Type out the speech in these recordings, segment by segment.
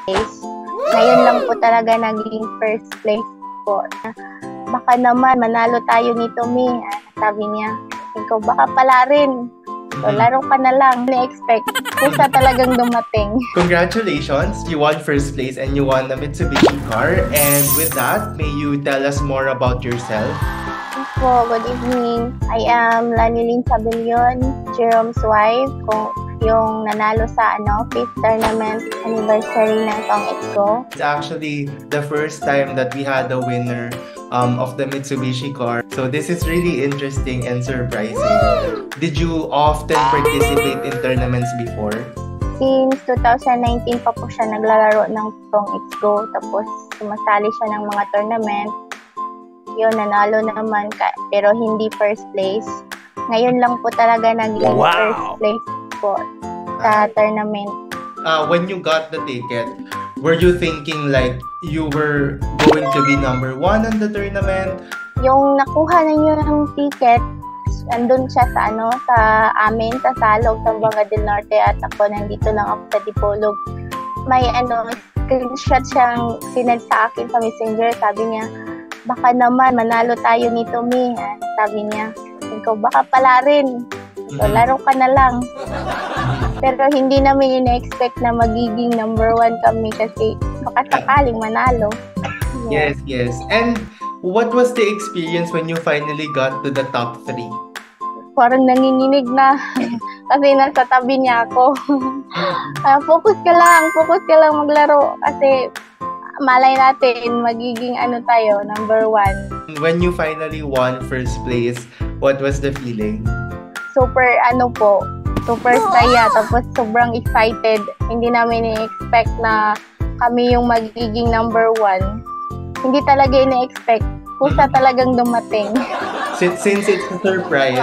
place. Ngayon lang po talaga naging first place po. Baka naman manalo tayo nito, Mi. Sabi niya, ikaw baka pala rin. So, laro ka na lang. Na-expect. Kusa talagang dumating. Congratulations! You won first place and you won the Mitsubishi car. And with that, may you tell us more about yourself? Po, good evening. I am Lanilyn Sabillon, Jerome's wife. Yung nanalo sa 5th tournament anniversary ng Tong It's Go. It's actually the first time that we had a winner of the Mitsubishi car. So this is really interesting and surprising. Did you often participate in tournaments before? Since 2019 pa po siya naglalaro ng Tong It's Go. Tapos sumasali siya ng mga tournament. Yun, nanalo naman pero hindi first place. Ngayon lang po talaga naging first place po sa tournament. When you got the ticket, were you thinking like you were going to be number 1 on the tournament? Yung nakuha na niyo ng ticket, andun siya sa sa amin, sa Salog, sa Banga del Norte, at ako nandito lang ako sa Dipolog. May screenshot siyang sinend sa akin sa Messenger. Sabi niya, baka naman manalo tayo nito, Mi. Sabi niya, ikaw baka pala rin. So, laro ka na lang. Pero hindi namin ina-expect na magiging number 1 kami kasi baka sakaling manalo. Yes. And what was the experience when you finally got to the top 3? Parang nanginginig na kasi nasa tabi niya ako. Focus ka lang maglaro kasi malay natin magiging tayo, number 1. When you finally won first place, what was the feeling? Super super saya, tapos sobrang excited. Hindi namin i-expect na kami yung magiging number 1. Hindi talaga i-expect. Kusa talagang dumating. Since it's a surprise,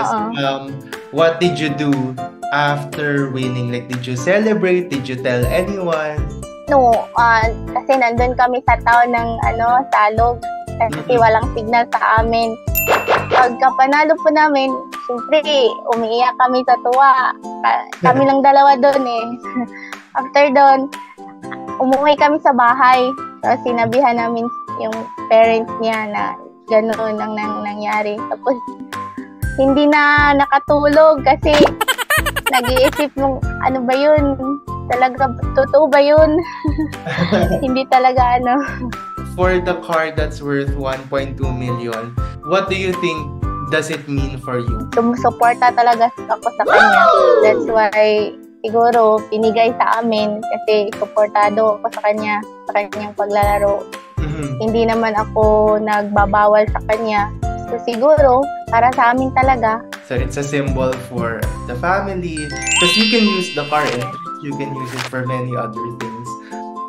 what did you do after winning? Like, did you celebrate? Did you tell anyone? No, kasi nandun kami sa town ng Salog. Kasi walang signal sa amin. Pagka panalo po namin, siyempre, umiiyak kami sa tuwa. Kami lang dalawa doon eh. After doon, umuwi kami sa bahay. So, sinabihan namin yung parents niya na gano'n ang nangyari. Tapos, hindi na nakatulog kasi nag-iisip nung ano ba yun? Talaga, totoo ba yun? Hindi talaga For the car that's worth 1.2 million, what do you think does it mean for you? Sumusuporta talaga ako sa kanya. That's why siguro pinigay sa amin kasi suportado ako sa kanyang paglalaro. Hindi naman ako nagbabawal sa kanya. So siguro, para sa amin talaga. So it's a symbol for the family because you can use the car and you can use it for many other things.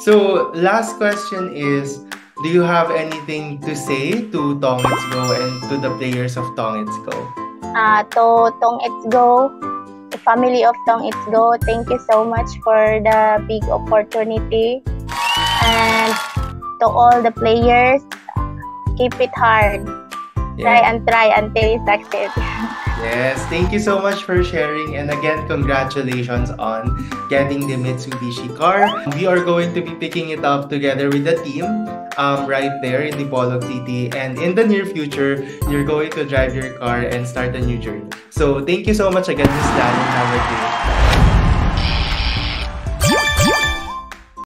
So last question is, do you have anything to say to Tong It's Go and to the players of Tong It's Go? To Tong It's Go, the family of Tong It's Go, thank you so much for the big opportunity. And to all the players, keep it hard. Try until you succeed. Yes, thank you so much for sharing, and again, congratulations on getting the Mitsubishi car. We are going to be picking it up together with the team right there in Dipolog City, and in the near future, you're going to drive your car and start a new journey. So thank you so much again, Miss Dan, and have a great day.